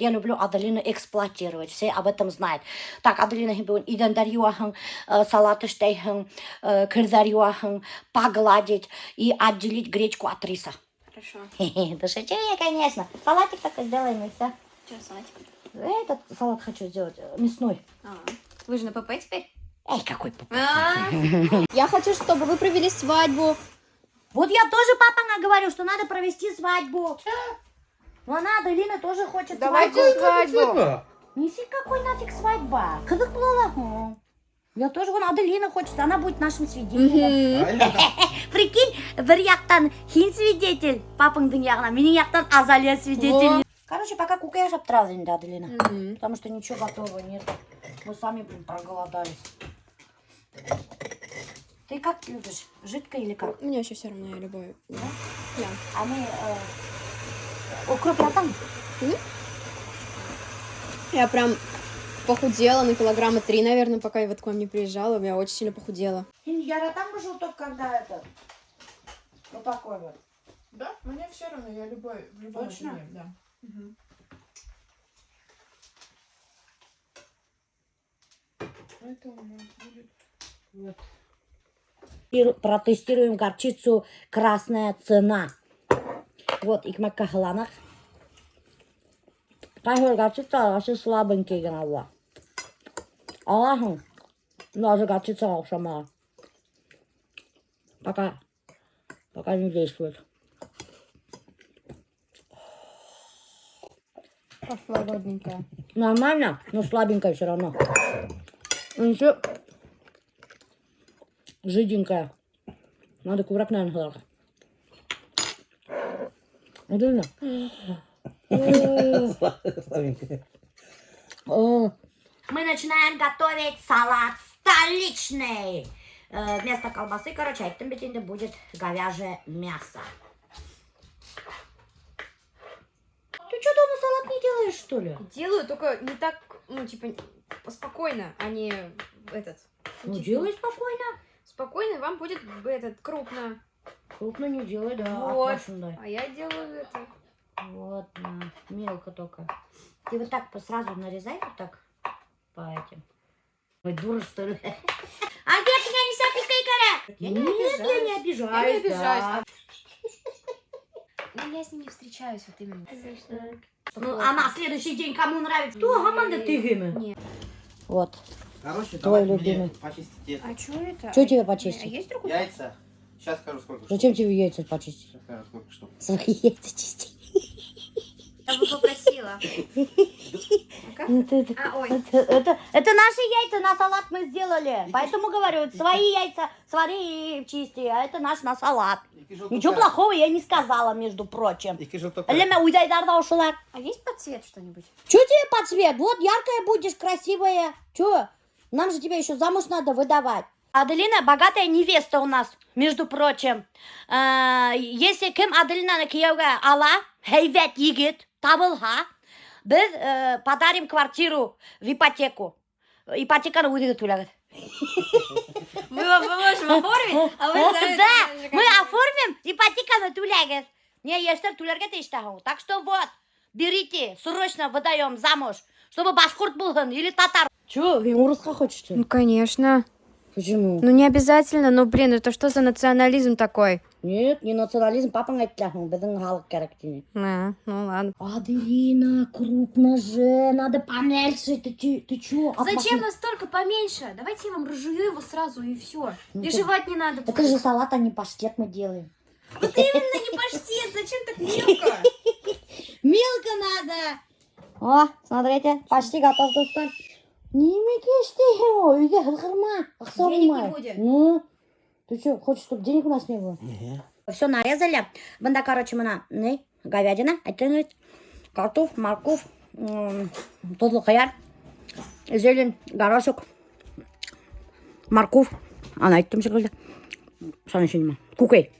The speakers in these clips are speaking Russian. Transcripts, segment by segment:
Я люблю Аделину эксплуатировать, все об этом знают. Так, Аделина гибун идендарюахын, салаты штейхын, кырдарюахын, погладить и отделить гречку от риса. Хорошо. Да шучу я, конечно. Салатик такой сделаем и все. Что, салатик? Этот салат хочу сделать, мясной. Вы же на ПП теперь? Эй, какой папа. Я хочу, чтобы вы провели свадьбу. Вот я тоже папа говорю, что надо провести свадьбу. Ну она, Аделина, тоже хочет Давайте свадьбу. Неси, какой нафиг свадьба? Кыдык было. Я тоже, вон, Аделина хочет, она будет нашим свидетелем. Прикинь, бір яқтан хин свидетель, папаңдың яғынан, менің яқтан Азалия свидетель. Короче, пока кукая шаптырады енді Аделина. Потому что ничего готового нет. Мы сами, блин, проголодались. Ты как любишь? Жидкое или как? Мне вообще все равно, я любой. Да? Да. А мы... укроп там? Я прям похудела на килограмма 3, наверное, пока я вот к вам не приезжала. Я очень сильно похудела. Я там уже только когда это... Вот такой вот. Да, мне все равно, я любой, в любом Точно? ателье, да. Угу. Это у нас будет... Вот. И протестируем горчицу «Красная цена». Вот, икмак кахланах. Такой горчица вообще слабенький гнала. Аллаху. Даже горчица сама. Пока не действует. Слабенькая. Нормально, но слабенькая все равно. Еще жиденькая. Надо куврак, наверное, хлорка. Удобно? Мы начинаем готовить салат столичный. Вместо колбасы, короче, айтым будет говяжье мясо. Ты что, дома салат не делаешь, что ли? Делаю, только не так, ну, типа, спокойно, а не этот. Ну, типа, делай спокойно. Спокойно вам будет этот крупно. Крупно не делай, да. Вот. Опасен, да. А я делаю это. Вот, на, мелко только. Ты вот так сразу нарезай, вот так, по этим. Ой, дура, что ли? А где меня не сапикай, Я не Нет, я не обижаюсь. обижаюсь. Я не обижаюсь. да. Ну, я с ним не встречаюсь, вот именно. Ну, а на следующий день кому нравится? Кто команда ты гимы? Нет. Вот. Короче, Твой давайте любимый. мне почистить это. А что это? Что тебе А почистить? есть другой? Яйца. Сейчас скажу, сколько штук. Зачем тебе яйца почистить? Сейчас скажу, сколько штук. Свои яйца чистить. Я бы попросила. Это наши яйца на салат мы сделали. Поэтому говорю, свои яйца свари чисти, а это наш на салат. Ничего плохого я не сказала, между прочим. Леме, уйдай, дарда ушла. А есть под цвет что-нибудь? Че тебе под цвет? Вот яркая будешь, красивая. Че? Нам же тебя еще замуж надо выдавать. Аделина богатая невеста у нас, между прочим. Если кем Аделина күйеуге ала, хейвет егет, табылға, біз подарим квартиру в ипотеку. Ипотеканы өйдегі төләгіз. Мы вам поможем оформить, а вы сами... Да, мы оформим ипотеканы төләгіз. Не, ешттер төлерге тейштағын. Так что вот, берите, срочно выдаем замуж, чтобы башкурт болғын или татар. Че, орысқа хочешь? Ну, конечно. Почему? Ну, не обязательно, но, блин, это что за национализм такой? Нет, не национализм, папаң айтты, біздің халық керек деймін. Ну ладно. Аделина, крупно же, надо помельче, ты чё? Зачем настолько поменьше? Давайте я вам разжую его сразу и все. Ну, И это- жевать не надо. Это же салат, а не паштет мы делаем. Вот именно не паштет, зачем так мелко? Мелко надо. О, смотрите, почти готов, доктор. Неме кешті, үйде хылқырма, Денег не будет. Ну, ты что, хочешь, чтобы денег у нас не было? Все нарезали. Бында, короче, мына, не, говядина, картоф, морковь, тозлы қияр, зелень, горошек, морковь. Ана айттым секілді. Соны еще нема. Кукай.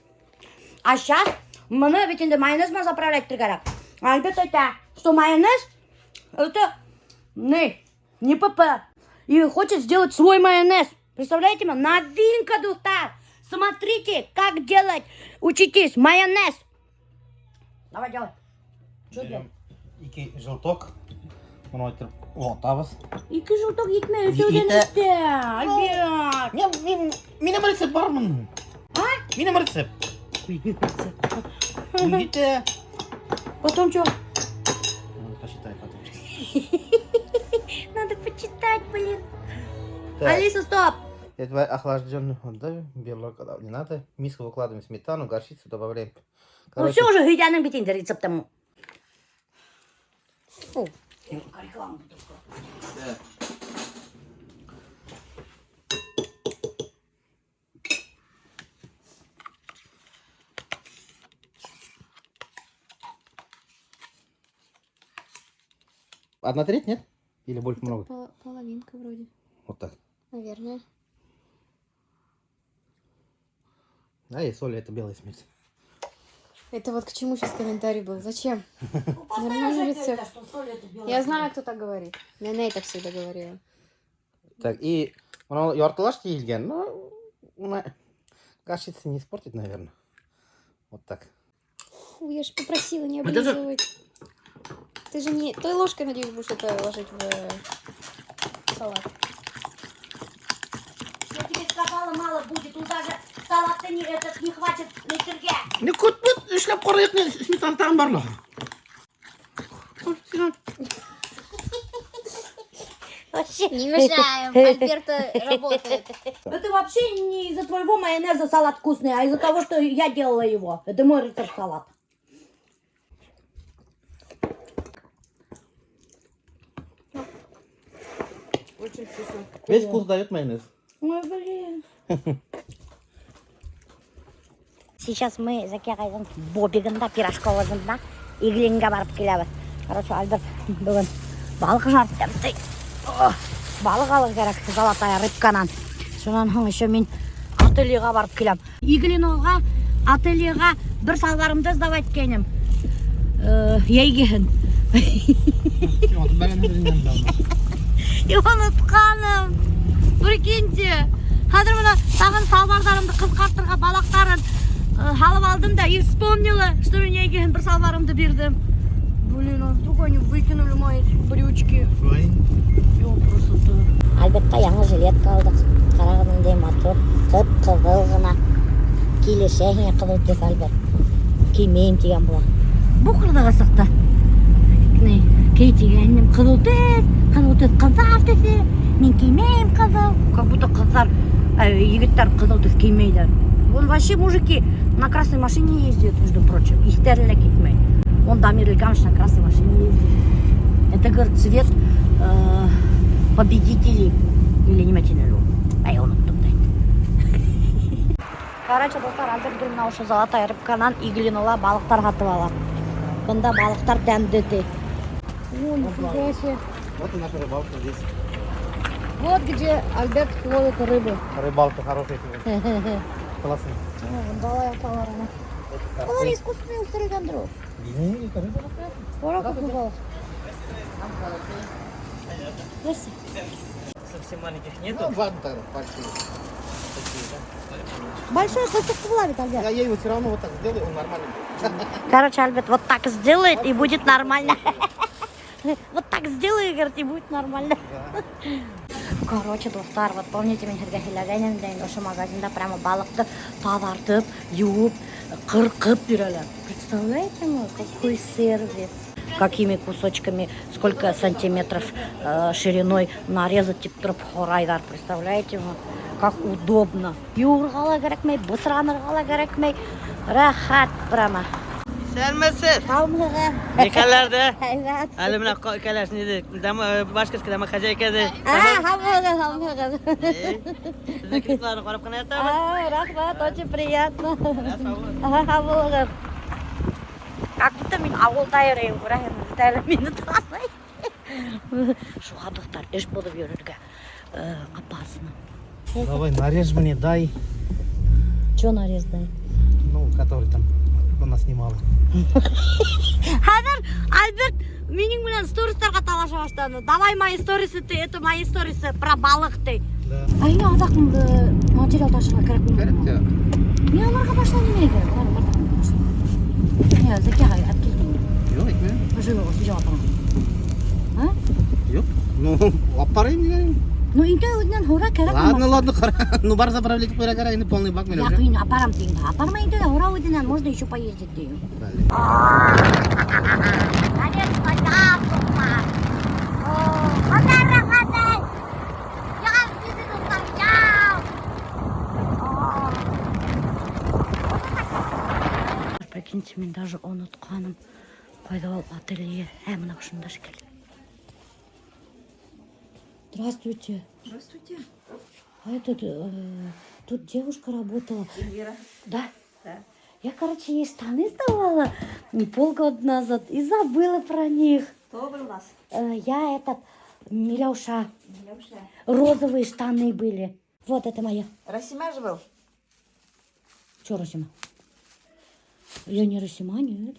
А сейчас мы ведь инде майонез заправлять керек. Альберт это, что майонез, это не ПП. И хочет сделать свой майонез. Представляете, новинка, доктор. Смотрите, как делать. Учитесь, майонез. Давай делай. Что делать? 2 желток. Мұны айтып отабыз. 2 жылдық етмей сөйленіпті. Альберт. Менің рецепт бар мұның. А? Менің рецепт. Үйдеті. Потом что? Посчитай потом. Надо почитать, блин. Так. Алиса, стоп. Это охлажденную воду, белок не надо. В миску выкладываем сметану, горчицу добавляем. Ну все уже, Гидяның битінде рецептім. Фу. Да. Одна треть, нет? Или больше много? Половинка вроде. Вот так. Наверное. А и соль, это белая смесь. Это вот к чему сейчас комментарий был? Зачем? Нормальный рецепт. Я знаю, кто так говорит. Неней так всегда говорила. Так, и яртылаш тиелген, но горчица не испортит, наверное. Вот так. Фу, я же попросила не Вот это- облизывать. Ты же не той ложкой, надеюсь, будешь это ложить в салат. Я тебе сказала, мало будет. Тут даже салат-то не хватит литрге. Не кот, шлеп корректно, сметана там барло. Вообще. Не мешаем, Альберта работает. Это вообще не из-за твоего майонеза салат вкусный, а из-за того, что я делала его. Это мой рецепт салата. Очень вкусно. Весь вкус дает майонез. Ой, блин. Сейчас мы закирайдың бобигында, пирожковыгында игілінге барып келеміз. Короче, Альберт бүгін балық жарып тәмтей. Балық алу керек, золотая рыбканан. Сонан соң еще мен ательеға барып келем. Игіліноға, ательеға бір салбарымды сдавать кенем. Ейгехін. И ұнытқаным. Прикиньте. Қазір мына тағын салбардарымды қызқартырға балақтарын алып алдым да и вспомнила, что мен ейгехін бір салбарымды бердім. Блин, а вдруг они выкинули мои брючки. Альбертқа яңа жилетка алдық. Қарағымындай мотор, қып-қызыл ғына. Келешегіне қызыл тек Альберт. Кимеймін деген бұла. Бұқырды қысықты. Кей дегенім қызыл тек қызар десе, мен кимеймін қызыл. Как будто қыздар, егіттер қызыл тек кимейді. Он вообще мужики на красной машине ездят, между прочим. Их терлек китмей. Он Дамир Ильгамович на красной машине ездит. Это, говорит, цвет победителей или не мәтенелі. А я ұныттым дейді. Короче, достар, Альберт мына осы золотая рыбканан игілінола балықтар қатып алам. Бұнда балықтар дәмді де. О, нифига себе. Вот и наша рыбалка здесь. Вот где Альберт ловит рыбу. Рыбалка хорошая. Классная. Балай аталарына. Олар искусственный устырылған дров. Пора как бывало. Здрасте. Совсем маленьких Ну, нету. ладно тогда, большие. Такие, да? Большой кусок ловит, Альберт. Я его все равно вот так сделаю, он нормально будет. Короче, Альберт вот так сделает и будет нормально. Вот так сделаю, говорит, и будет нормально. Короче, достар, вот помните, мен сізге сөйлегенім дейін осы магазинда прямо балықты тазартып, юып, қырқып берелер. Представляете мы, какой сервис? Какими кусочками, сколько сантиметров шириной нарезать тип тұрып хорайдар, представляете мы? Как удобно. Юрғала керекмей, бұсыранырғала керекмей. Рахат прямо. Сәлмәсіз. Қалмығы. Екаларды. Evet. Әлі мына екаларсын еді. Башқасқа дама хозяйкады. Қалмығы. Сіздің клипларын қарап қана ертамыз. Рахмат, очень приятно. Қалмығы. Как будто мен ауылда ерейін, бірақ мені танай. Шуғадықтар, іш болып ерерге опасно. Давай, нарежь мне, дай. Че нарездай? Ну, который там она снимала. Қазір Альберт менің менен стористарға талаша баштады. Давай мои сторисы, это мои сторисы про балықты. Да. А я адақымды материал ташыға керек Корректно. Мен оларға башла немейді. Я закигай, әпкелдеймін. Yok, ekmeği. Покажи его, сначала аппарат. А? Yok. Ну, аппарат не. Ну, инде однан хора керек. Ладно, ну бар заправлять пора гора, не полный бак Я уже. күйін апарам дейін. Апарма инде хора однан, можно еще поездить дейін. Конечно, я сумма. Прикиньте, мен даже ұнытқаным қойды ол ателье. Мына ұшында шекел. Здравствуйте. Здравствуйте. А это тут девушка работала. Вера. Да? Да. Я, короче, ей штаны сдавала полгода назад и забыла про них. Кто был у вас? Я Миляуша. Леша. Розовые штаны были. Вот это моя. Расима же был? Че Расима? Я не Расима, нет.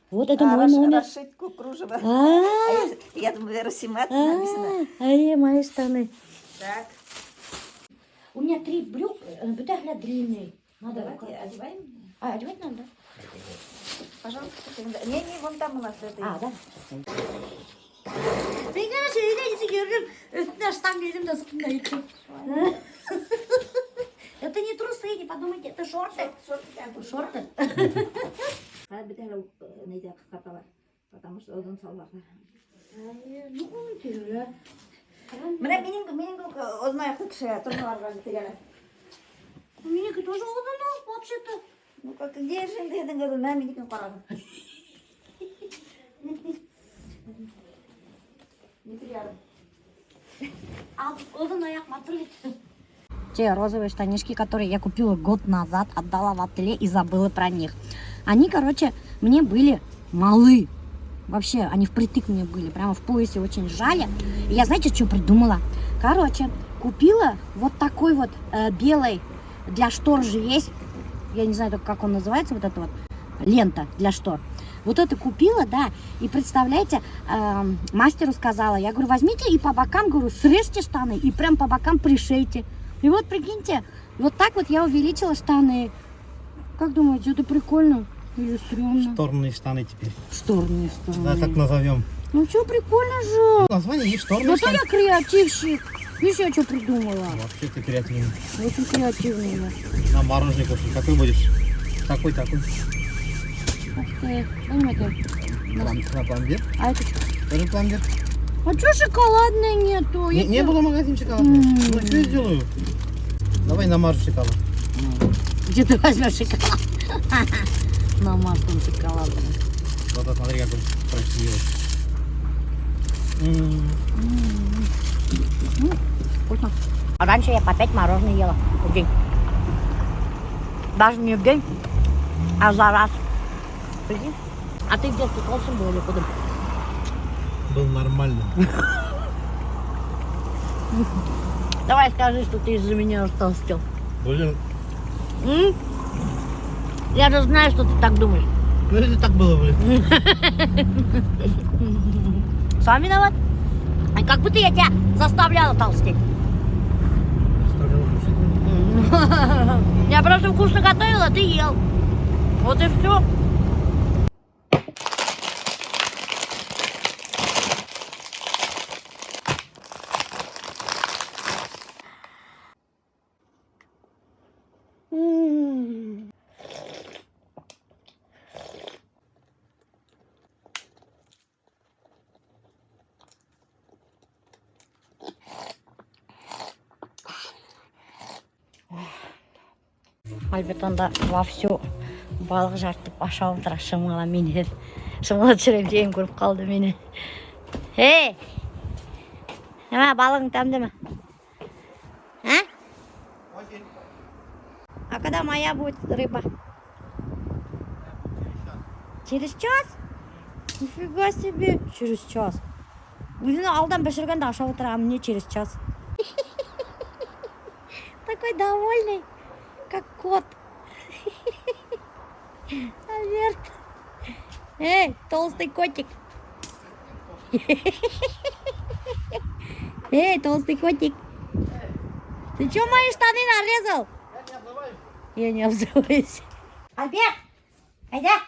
Вот это мой номер. Расшитку кружева. А, Я думаю, Расима написано. мои штаны. Так, У меня 3 брюк, бутагля длинные. Надо давайте одеваем. одевать надо, да? Пожалуйста. Не, вон там у нас это. Да. Ben şeyde gördüm. Üstüne штан giydim de sıkında yıktım. Это не трусы, не подумайте, это шорты. Шорты. Бітәлі нейде қақаталар. Потому что одан саллар. Ну, öyle. Міне менің озын аяқты кіші тұрмаларға жетегені. Менікі тоже одан вообще-то. Ну, как где же енді едің өзін, мен менікен қарадым. Неприятно. Одан аяқ матрит. Те розовые штанишки, которые я купила год назад, отдала в ателье и забыла про них. Они, короче, мне были малы. Вообще, они впритык мне были, прямо в поясе очень жали. И я, знаете, что придумала? Короче, купила вот такой вот белый, для штор же есть. Я не знаю, как он называется, вот эта вот лента для штор. Вот это купила, да, и представляете, мастеру сказала, я говорю, возьмите и по бокам, говорю, срежьте штаны и прям по бокам пришейте. И вот, прикиньте, вот так вот я увеличила штаны. Как думаете, это прикольно или стрёмно? Шторные штаны теперь. Шторные Да, штаны. так назовем. Ну что, прикольно же. Название есть шторные Вот штаны. я креативщик. Видишь, я что придумала? Вообще ты креативный. Очень креативный я. На мороженое кушать. Какой будешь? Такой. Ух ты, понимаете? На пломбир. А это что? Тоже пломбир. А что шоколадной нету? Не было магазин шоколадный. Ну что я сделаю? Давай намажу шоколад. Где ты возьмешь шоколад? Намажь там шоколадом. Вот смотри, как он красивый. Вкусно. А раньше я по 5 мороженое ела в день. Даже не в день, а за раз. Прикинь? А ты в детстве толстым был или худым? Был нормальным. Давай скажи, что ты из-за меня растолстел. Блин, Я же знаю, что ты так думаешь. ну это так было, блин. Сам виноват. А как будто я тебя заставляла толстеть. Я просто вкусно готовила, ты ел. Вот и все. Альбертонда вовсю балық жартып аша отыра шымыла мені. Шымыла түсірем дейін көріп қалды мені. Эй! Нема, балығың тамды ма? А? А когда моя будет рыба? Через час? Нифига себе, через час. Өзіні алдан пішіргенде аша отыра, мне через час. Такой довольный. Как кот. Альберт. Эй, толстый котик. Эй, толстый котик. Ты что мои штаны нарезал? Я не обзываюсь. Альберт, айда.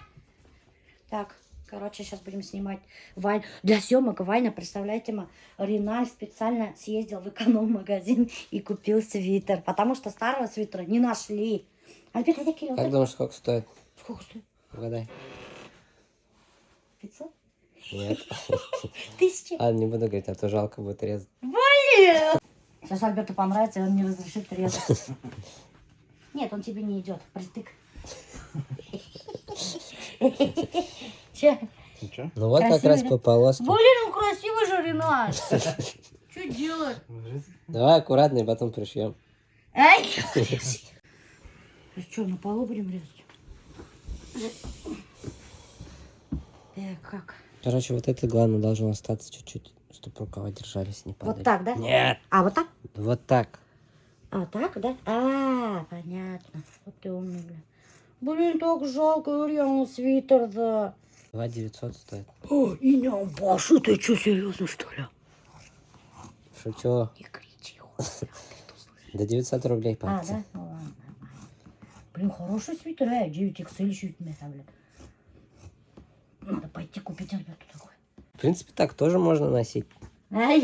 Так, Короче, сейчас будем снимать Вайн. Для съемок Вайна, представляете, Риналь специально съездил в эконом-магазин и купил свитер, потому что старого свитера не нашли. А теперь хотя Кирилл, Как думаешь, сколько стоит? сколько стоит? Угадай. 500? Нет. 1000? Ладно, не буду говорить, а то жалко будет резать. Сейчас Альберту понравится, и он не разрешит резать. Нет, он тебе не идет. Притык. Че? Ничего? Ну вот как Красивый, раз да? по полоске. Блин, он красивый же, Ренат. Что делать? Давай аккуратно и потом пришьем. Ай! Что, на полу будем резать? Как? Короче, вот это главное должно остаться чуть-чуть, чтобы рукава держались, не падали. Вот так, да? Нет. А, вот так? Вот так. А, так, да? А, понятно. Вот ты умный, бля. Блин, так жалко, реально свитер, да. 2900 стоит. О, и не Баша, ты что, серьезно, что ли? Шучу. Не кричи, До 900 рублей по А, акции. да? Ну ладно. Блин, хороший свитер, 9XL еще бля. Надо пойти купить Альберту такой. В принципе, так тоже можно носить. Ай,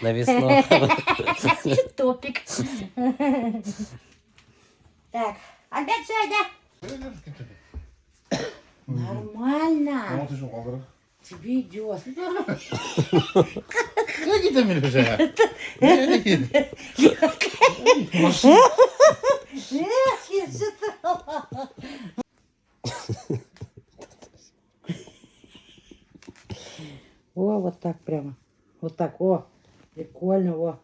На весну. топик. Так, Альберт, все, да? Нормально. ты что, қалдырып? Тебе идет. Куда кетемін уже? О, вот так прямо. Вот так, о. Прикольно, о.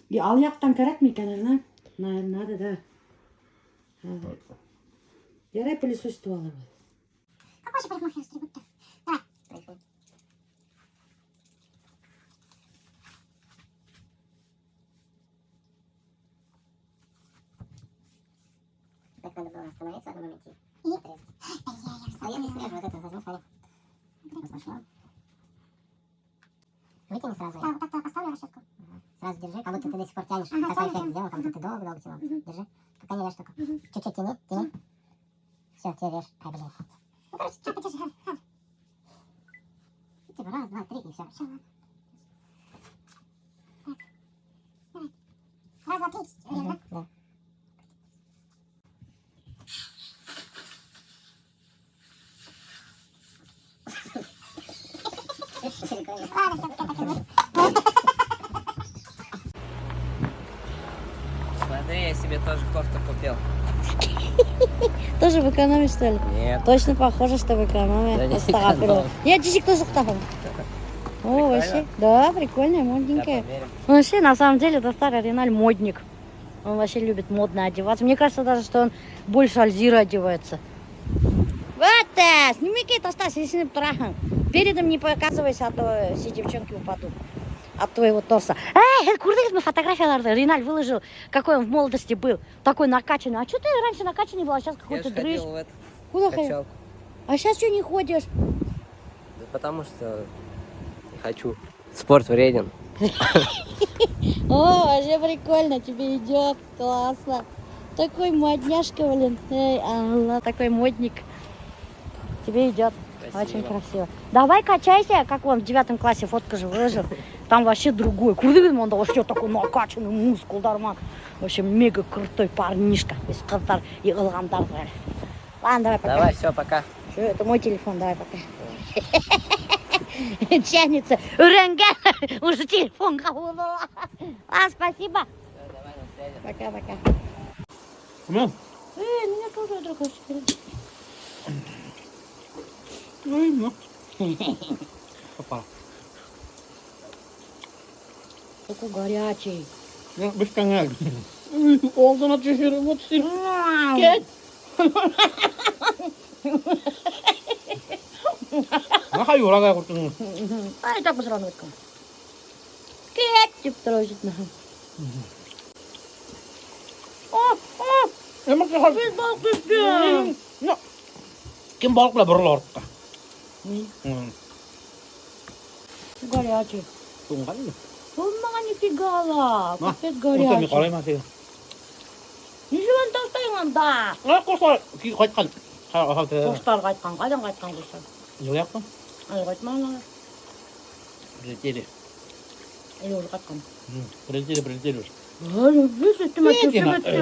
И ал жақтан кіреді ме екен, надо, да. Ярай пылесосить алар. Какой же парикмахерский будто? Давай. Так надо было остановиться в одном моменте. И отрезать. А я не срежу, вот это возьму, смотри. Разошло. Вытяни сразу. Да, вот так поставлю расческу. Сразу держи, как будто ты до сих пор тянешь. Такой эффект сделал, как будто ты долго-долго тянул. Держи. Пока не режь только. Чуть-чуть тяни, тяни. Все, теперь режь. Ай, блин. Ну, короче, чуть подержи. Типа раз, два, три, и все. Все, ладно. Так. Давай. Раз, два, три, режь, да? Да. Ладно, все, так и будет. Смотри, я себе тоже кофту купил. Тоже в экономе, что ли? Нет. Точно похоже, что в экономе. Да не Астагфирулла. эконом. Я чуть тоже ставлю. О, вообще, да, прикольная, модненькая. Вообще, на самом деле, это старый Риналь модник. Он вообще любит модно одеваться. Мне кажется даже, что он больше Альзира одевается. Вот, сними какие-то остались, если трахом. Передом не показывайся, а то все девчонки упадут от твоего торса. Эй, курдыгизм фотография Риналь выложил, какой он в молодости был. Такой накачанный. А что ты раньше накачанный был, а сейчас Я какой-то же дрыщ? ходил в эту Куда ходил? качалку. А сейчас что не ходишь? Да потому что не хочу. Спорт вреден. О, вообще прикольно, тебе идет, классно. Такой модняшка, блин. Эй, Алла, такой модник. Тебе идет. Спасибо. Очень красиво. Давай качайся, как он в 9 классе фотку же выложил. Там вообще другой. Курдыгин, он вообще такой накачанный, мускул, дарман. Вообще мега крутой парнишка. Из Катар и Илгандар. Ладно, давай пока. Давай, все, пока. Всё, это мой телефон, давай пока. Тянется. Уренга, уже телефон кого-то. А, спасибо. Давай, на связи. Пока-пока. 그러면 Меня тоже другой секрет. 뭐 Такой горячий. 맛있다. Олдана чеширы, вот сыр. 나 요라가 그랬더니 А, и так бы сразу выткал. Кетчуп трожит нахуй. 에먹자 할. 야. 김 먹을래 버려. Горячий. 똥갈이. 엄마가 нифига, капец 어떤 горячий. 거래 마세요. Ничего он толстой он, да. 아, 꼬살 기 거기까지. Тоқтар қайтқан, қайдан қайтқан дейсің? Жоқ па? Әлі қайтмаған. Прилетели. Или уже қайтқан. Прилетели уже. Біз үстіме түсіп Кетті. өтті.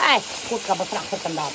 Ай, куртка бысырақ тұртындап.